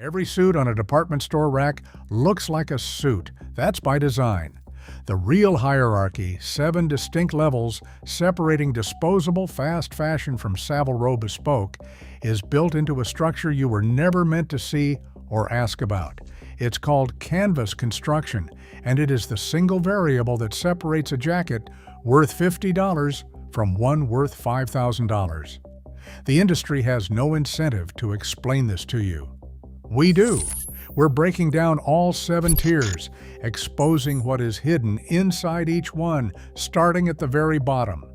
Every suit on a department store rack looks like a suit. That's by design. The real hierarchy, 7 distinct levels separating disposable fast fashion from Savile Row Bespoke, is built into a structure you were never meant to see or ask about. It's called canvas construction, and it is the single variable that separates a jacket worth $50 from one worth $5,000. The industry has no incentive to explain this to you. We do. We're breaking down all 7 tiers, exposing what is hidden inside each one, starting at the very bottom.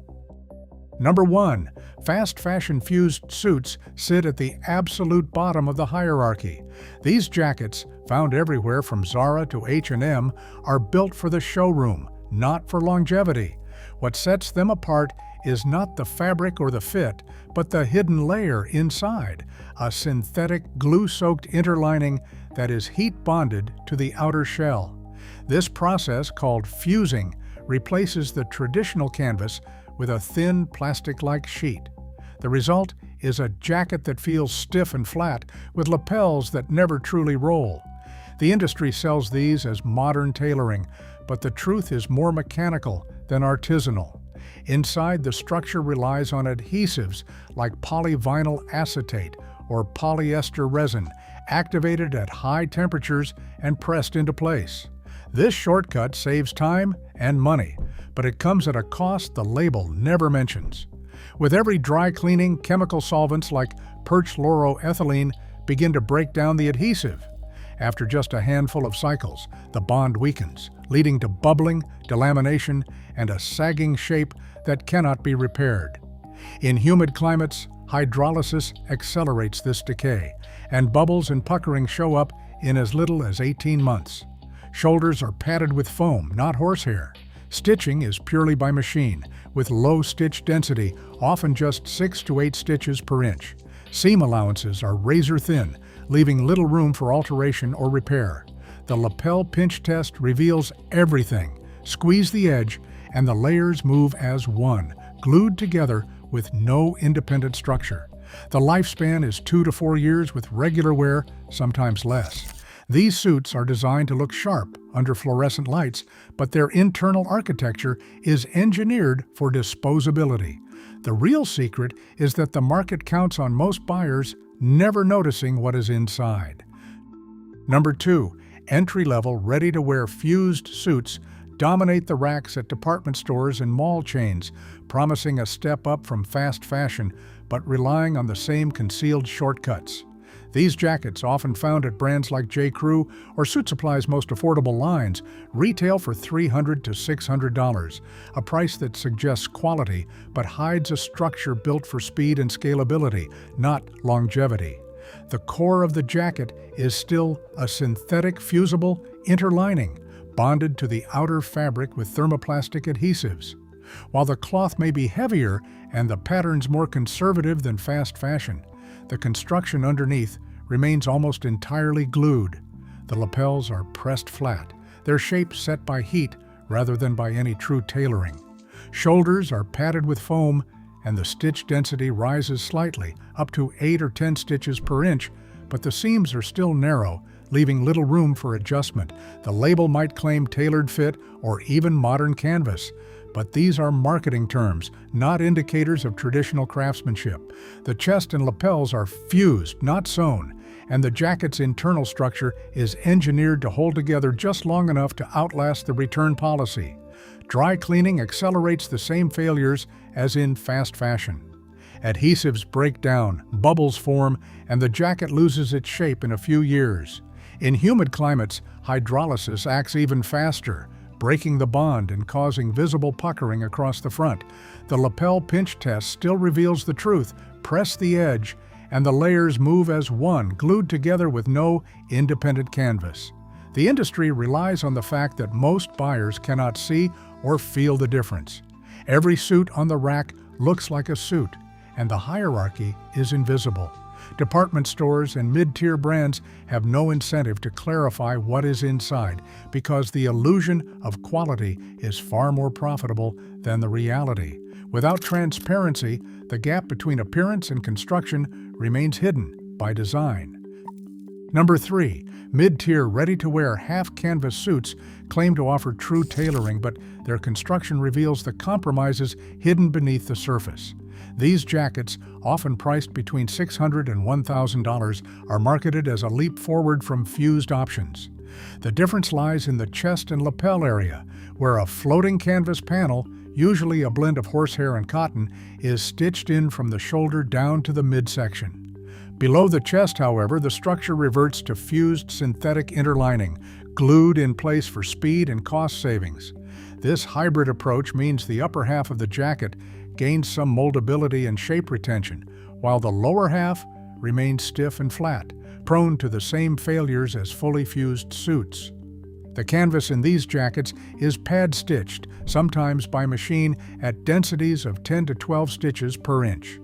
Number 1. Fast fashion fused suits sit at the absolute bottom of the hierarchy. These jackets, found everywhere from Zara to H&M, are built for the showroom, not for longevity. What sets them apart is not the fabric or the fit, but the hidden layer inside, a synthetic glue-soaked interlining that is heat-bonded to the outer shell. This process, called fusing, replaces the traditional canvas with a thin plastic-like sheet. The result is a jacket that feels stiff and flat, with lapels that never truly roll. The industry sells these as modern tailoring, but the truth is more mechanical than artisanal. Inside, the structure relies on adhesives like polyvinyl acetate or polyester resin, activated at high temperatures and pressed into place. This shortcut saves time and money, but it comes at a cost the label never mentions. With every dry cleaning, chemical solvents like perchloroethylene begin to break down the adhesive. After just a handful of cycles, the bond weakens, leading to bubbling, delamination, and a sagging shape that cannot be repaired. In humid climates, hydrolysis accelerates this decay, and bubbles and puckering show up in as little as 18 months. Shoulders are padded with foam, not horsehair. Stitching is purely by machine, with low stitch density, often just 6 to 8 stitches per inch. Seam allowances are razor thin, leaving little room for alteration or repair. The lapel pinch test reveals everything. Squeeze the edge, and the layers move as one, glued together with no independent structure. The lifespan is 2 to 4 years with regular wear, sometimes less. These suits are designed to look sharp under fluorescent lights, but their internal architecture is engineered for disposability. The real secret is that the market counts on most buyers never noticing what is inside. Number 2. Entry-level, ready-to-wear fused suits dominate the racks at department stores and mall chains, promising a step up from fast fashion, but relying on the same concealed shortcuts. These jackets, often found at brands like J.Crew or Suit Supply's most affordable lines, retail for $300 to $600, a price that suggests quality but hides a structure built for speed and scalability, not longevity. The core of the jacket is still a synthetic fusible interlining, bonded to the outer fabric with thermoplastic adhesives. While the cloth may be heavier and the patterns more conservative than fast fashion, the construction underneath remains almost entirely glued. The lapels are pressed flat, their shape set by heat rather than by any true tailoring. Shoulders are padded with foam, and the stitch density rises slightly, up to 8 or 10 stitches per inch, but the seams are still narrow, leaving little room for adjustment. The label might claim tailored fit or even modern canvas, but these are marketing terms, not indicators of traditional craftsmanship. The chest and lapels are fused, not sewn, and the jacket's internal structure is engineered to hold together just long enough to outlast the return policy. Dry cleaning accelerates the same failures as in fast fashion. Adhesives break down, bubbles form, and the jacket loses its shape in a few years. In humid climates, hydrolysis acts even faster, breaking the bond and causing visible puckering across the front. The lapel pinch test still reveals the truth. Press the edge, and the layers move as one, glued together with no independent canvas. The industry relies on the fact that most buyers cannot see or feel the difference. Every suit on the rack looks like a suit, and the hierarchy is invisible. Department stores and mid-tier brands have no incentive to clarify what is inside because the illusion of quality is far more profitable than the reality. Without transparency, the gap between appearance and construction remains hidden by design. Number 3. Mid-tier ready-to-wear half-canvas suits claim to offer true tailoring, but their construction reveals the compromises hidden beneath the surface. These jackets, often priced between $600 and $1,000, are marketed as a leap forward from fused options. The difference lies in the chest and lapel area, where a floating canvas panel, usually a blend of horsehair and cotton, is stitched in from the shoulder down to the midsection. Below the chest, however, the structure reverts to fused synthetic interlining, glued in place for speed and cost savings. This hybrid approach means the upper half of the jacket gains some moldability and shape retention, while the lower half remains stiff and flat, prone to the same failures as fully fused suits. The canvas in these jackets is pad-stitched, sometimes by machine, at densities of 10 to 12 stitches per inch.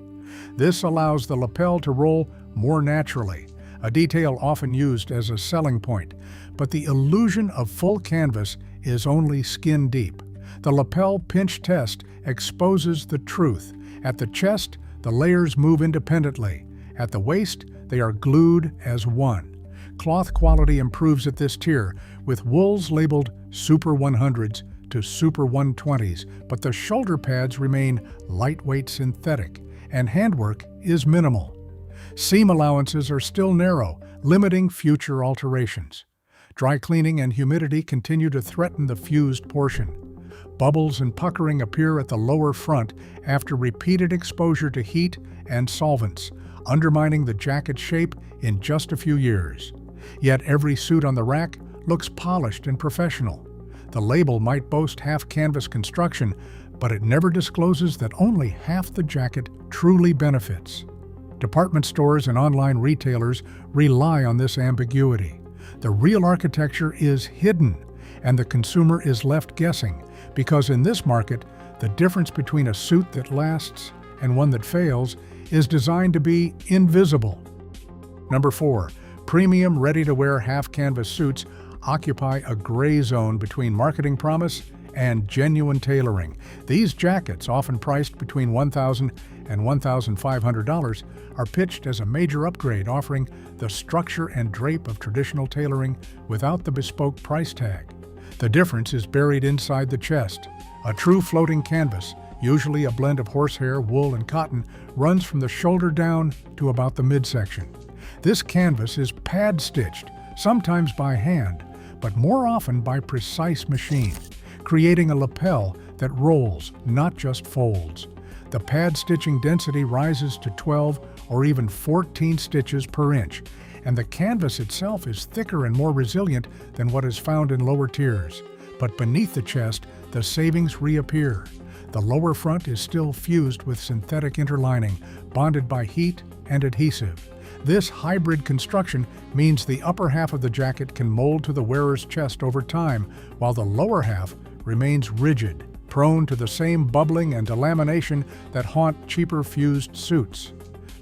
This allows the lapel to roll more naturally, a detail often used as a selling point, but the illusion of full canvas is only skin deep. The lapel pinch test exposes the truth. At the chest, the layers move independently. At the waist, they are glued as one. Cloth quality improves at this tier, with wools labeled Super 100s to Super 120s, but the shoulder pads remain lightweight synthetic, and handwork is minimal. Seam allowances are still narrow, limiting future alterations. Dry cleaning and humidity continue to threaten the fused portion. Bubbles and puckering appear at the lower front after repeated exposure to heat and solvents, undermining the jacket shape in just a few years. Yet every suit on the rack looks polished and professional. The label might boast half-canvas construction, but it never discloses that only half the jacket truly benefits. Department stores and online retailers rely on this ambiguity. The real architecture is hidden, and the consumer is left guessing, because in this market, the difference between a suit that lasts and one that fails is designed to be invisible. Number 4. Premium ready-to-wear half-canvas suits occupy a gray zone between marketing promise and genuine tailoring. These jackets, often priced between $1,000 and $1,500, are pitched as a major upgrade, offering the structure and drape of traditional tailoring without the bespoke price tag. The difference is buried inside the chest. A true floating canvas, usually a blend of horsehair, wool, and cotton, runs from the shoulder down to about the midsection. This canvas is pad-stitched, sometimes by hand, but more often by precise machine, creating a lapel that rolls, not just folds. The pad stitching density rises to 12 or even 14 stitches per inch, and the canvas itself is thicker and more resilient than what is found in lower tiers. But beneath the chest, the savings reappear. The lower front is still fused with synthetic interlining, bonded by heat and adhesive. This hybrid construction means the upper half of the jacket can mold to the wearer's chest over time, while the lower half remains rigid, prone to the same bubbling and delamination that haunt cheaper fused suits.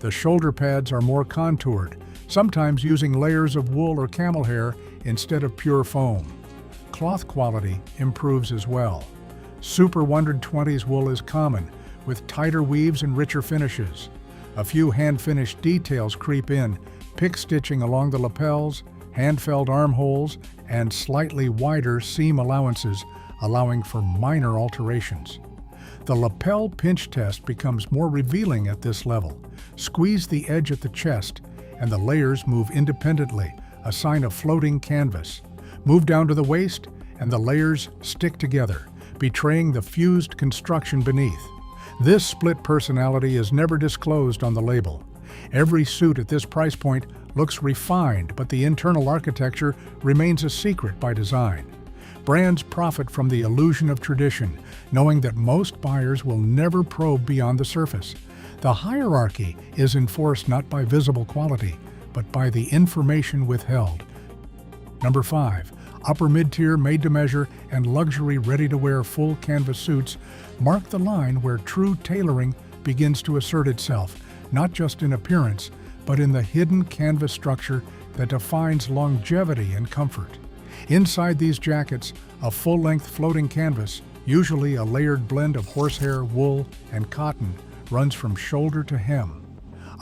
The shoulder pads are more contoured, sometimes using layers of wool or camel hair instead of pure foam. Cloth quality improves as well. Super 120s wool is common, with tighter weaves and richer finishes. A few hand-finished details creep in, pick stitching along the lapels, hand-felled armholes, and slightly wider seam allowances, allowing for minor alterations. The lapel pinch test becomes more revealing at this level. Squeeze the edge at the chest, and the layers move independently, a sign of floating canvas. Move down to the waist, and the layers stick together, betraying the fused construction beneath. This split personality is never disclosed on the label. Every suit at this price point looks refined, but the internal architecture remains a secret by design. Brands profit from the illusion of tradition, knowing that most buyers will never probe beyond the surface. The hierarchy is enforced not by visible quality, but by the information withheld. Number 5. Upper mid-tier made-to-measure and luxury ready-to-wear full canvas suits mark the line where true tailoring begins to assert itself, not just in appearance, but in the hidden canvas structure that defines longevity and comfort. Inside these jackets, a full-length floating canvas, usually a layered blend of horsehair, wool, and cotton, runs from shoulder to hem.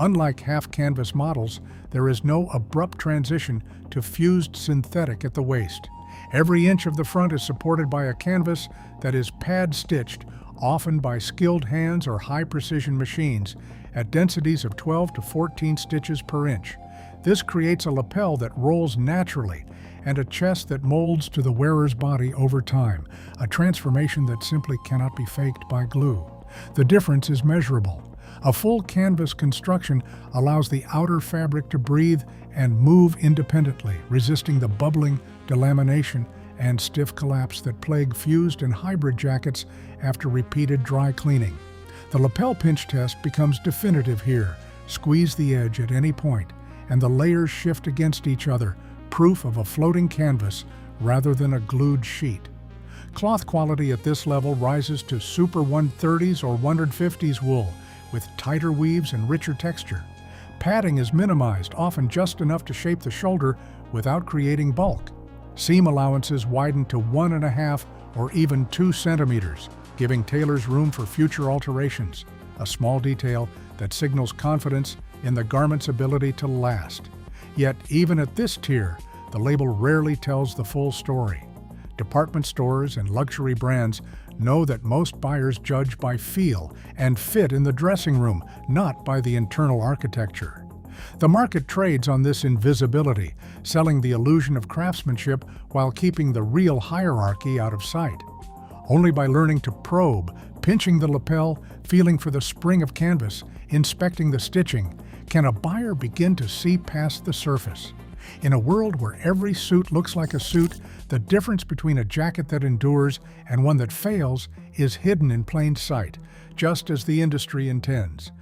Unlike half-canvas models, there is no abrupt transition to fused synthetic at the waist. Every inch of the front is supported by a canvas that is pad-stitched, often by skilled hands or high-precision machines, at densities of 12 to 14 stitches per inch. This creates a lapel that rolls naturally and a chest that molds to the wearer's body over time, a transformation that simply cannot be faked by glue. The difference is measurable. A full canvas construction allows the outer fabric to breathe and move independently, resisting the bubbling, delamination, and stiff collapse that plague fused and hybrid jackets after repeated dry cleaning. The lapel pinch test becomes definitive here. Squeeze the edge at any point, and the layers shift against each other, proof of a floating canvas rather than a glued sheet. Cloth quality at this level rises to Super 130s or 150s wool, with tighter weaves and richer texture. Padding is minimized, often just enough to shape the shoulder without creating bulk. Seam allowances widen to 1.5 or even 2 centimeters, giving tailors room for future alterations, a small detail that signals confidence in the garment's ability to last. Yet, even at this tier, the label rarely tells the full story. Department stores and luxury brands know that most buyers judge by feel and fit in the dressing room, not by the internal architecture. The market trades on this invisibility, selling the illusion of craftsmanship while keeping the real hierarchy out of sight. Only by learning to probe, pinching the lapel, feeling for the spring of canvas, inspecting the stitching, can a buyer begin to see past the surface. In a world where every suit looks like a suit, the difference between a jacket that endures and one that fails is hidden in plain sight, just as the industry intends.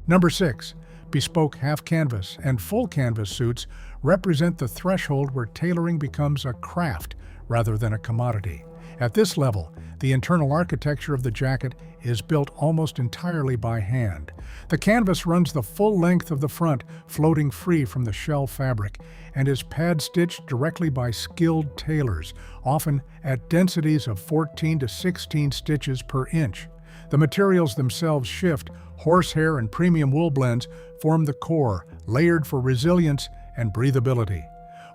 Number 6. Bespoke half-canvas and full-canvas suits represent the threshold where tailoring becomes a craft rather than a commodity. At this level, the internal architecture of the jacket is built almost entirely by hand. The canvas runs the full length of the front, floating free from the shell fabric, and is pad-stitched directly by skilled tailors, often at densities of 14 to 16 stitches per inch. The materials themselves shift. Horsehair and premium wool blends form the core, layered for resilience and breathability,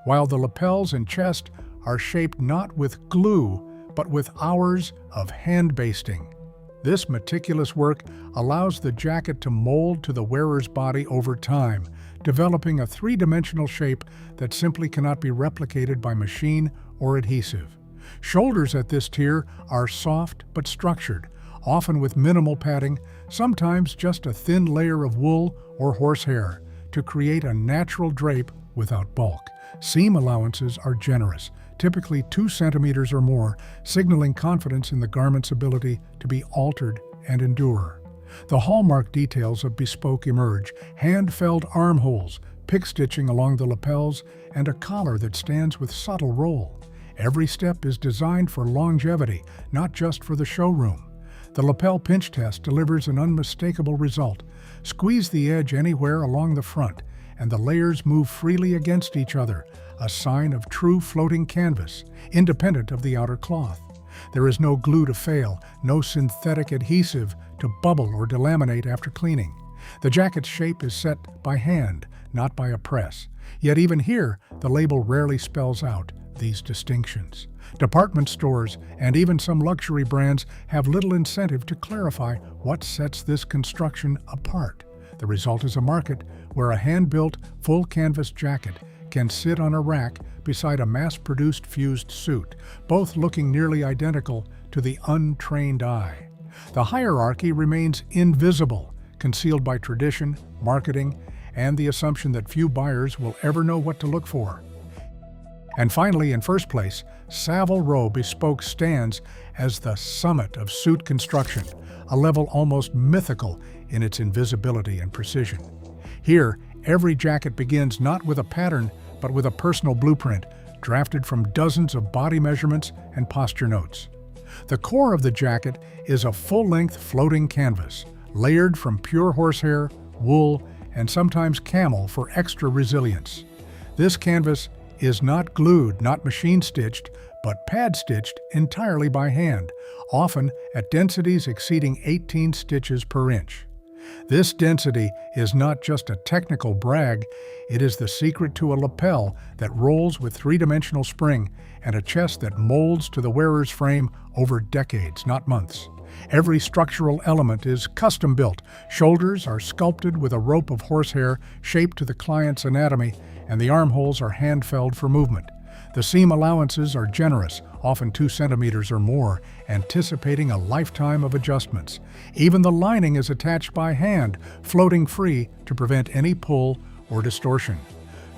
while the lapels and chest are shaped not with glue, but with hours of hand basting. This meticulous work allows the jacket to mold to the wearer's body over time, developing a three-dimensional shape that simply cannot be replicated by machine or adhesive. Shoulders at this tier are soft but structured, often with minimal padding, sometimes just a thin layer of wool or horsehair, to create a natural drape without bulk. Seam allowances are generous, typically 2 centimeters or more, signaling confidence in the garment's ability to be altered and endure. The hallmark details of Bespoke emerge: hand-felled armholes, pick stitching along the lapels, and a collar that stands with subtle roll. Every step is designed for longevity, not just for the showroom. The lapel pinch test delivers an unmistakable result. Squeeze the edge anywhere along the front, and the layers move freely against each other, a sign of true floating canvas, independent of the outer cloth. There is no glue to fail, no synthetic adhesive to bubble or delaminate after cleaning. The jacket's shape is set by hand, not by a press. Yet even here, the label rarely spells out these distinctions. Department stores and even some luxury brands have little incentive to clarify what sets this construction apart. The result is a market where a hand-built, full-canvas jacket can sit on a rack beside a mass-produced fused suit, both looking nearly identical to the untrained eye. The hierarchy remains invisible, concealed by tradition, marketing, and the assumption that few buyers will ever know what to look for. And finally, in first place, Savile Row Bespoke stands as the summit of suit construction, a level almost mythical in its invisibility and precision. Here, every jacket begins not with a pattern, but with a personal blueprint, drafted from dozens of body measurements and posture notes. The core of the jacket is a full-length floating canvas, layered from pure horsehair, wool, and sometimes camel for extra resilience. This canvas is not glued, not machine-stitched, but pad-stitched entirely by hand, often at densities exceeding 18 stitches per inch. This density is not just a technical brag, it is the secret to a lapel that rolls with three-dimensional spring and a chest that molds to the wearer's frame over decades, not months. Every structural element is custom-built. Shoulders are sculpted with a rope of horsehair shaped to the client's anatomy, and the armholes are hand-felled for movement. The seam allowances are generous, often 2 centimeters or more, anticipating a lifetime of adjustments. Even the lining is attached by hand, floating free to prevent any pull or distortion.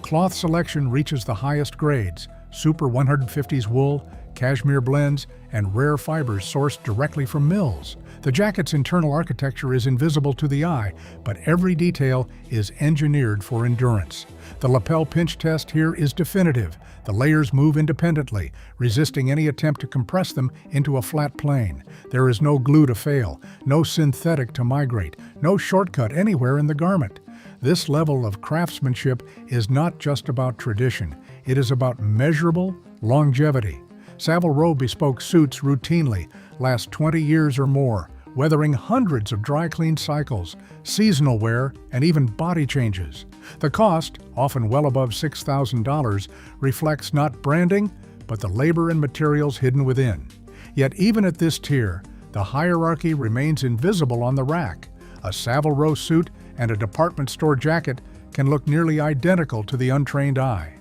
Cloth selection reaches the highest grades: Super 150s wool, cashmere blends, and rare fibers sourced directly from mills. The jacket's internal architecture is invisible to the eye, but every detail is engineered for endurance. The lapel pinch test here is definitive. The layers move independently, resisting any attempt to compress them into a flat plane. There is no glue to fail, no synthetic to migrate, no shortcut anywhere in the garment. This level of craftsmanship is not just about tradition, it is about measurable longevity. Savile Row Bespoke suits routinely last 20 years or more, weathering hundreds of dry clean cycles, seasonal wear, and even body changes. The cost, often well above $6,000, reflects not branding, but the labor and materials hidden within. Yet even at this tier, the hierarchy remains invisible on the rack. A Savile Row suit and a department store jacket can look nearly identical to the untrained eye.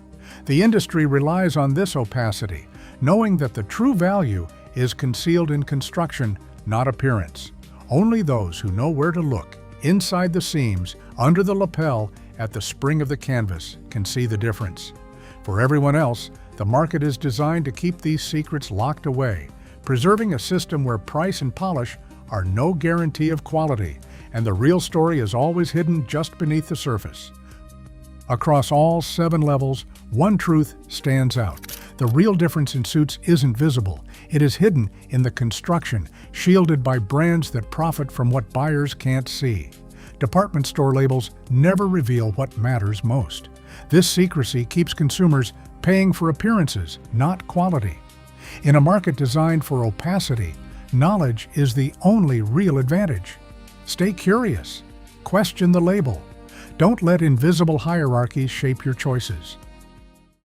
The industry relies on this opacity, knowing that the true value is concealed in construction, not appearance. Only those who know where to look, inside the seams, under the lapel, at the spring of the canvas, can see the difference. For everyone else, the market is designed to keep these secrets locked away, preserving a system where price and polish are no guarantee of quality, and the real story is always hidden just beneath the surface. Across all 7 levels, one truth stands out. The real difference in suits isn't visible. It is hidden in the construction, shielded by brands that profit from what buyers can't see. Department store labels never reveal what matters most. This secrecy keeps consumers paying for appearances, not quality. In a market designed for opacity, knowledge is the only real advantage. Stay curious. Question the label. Don't let invisible hierarchies shape your choices.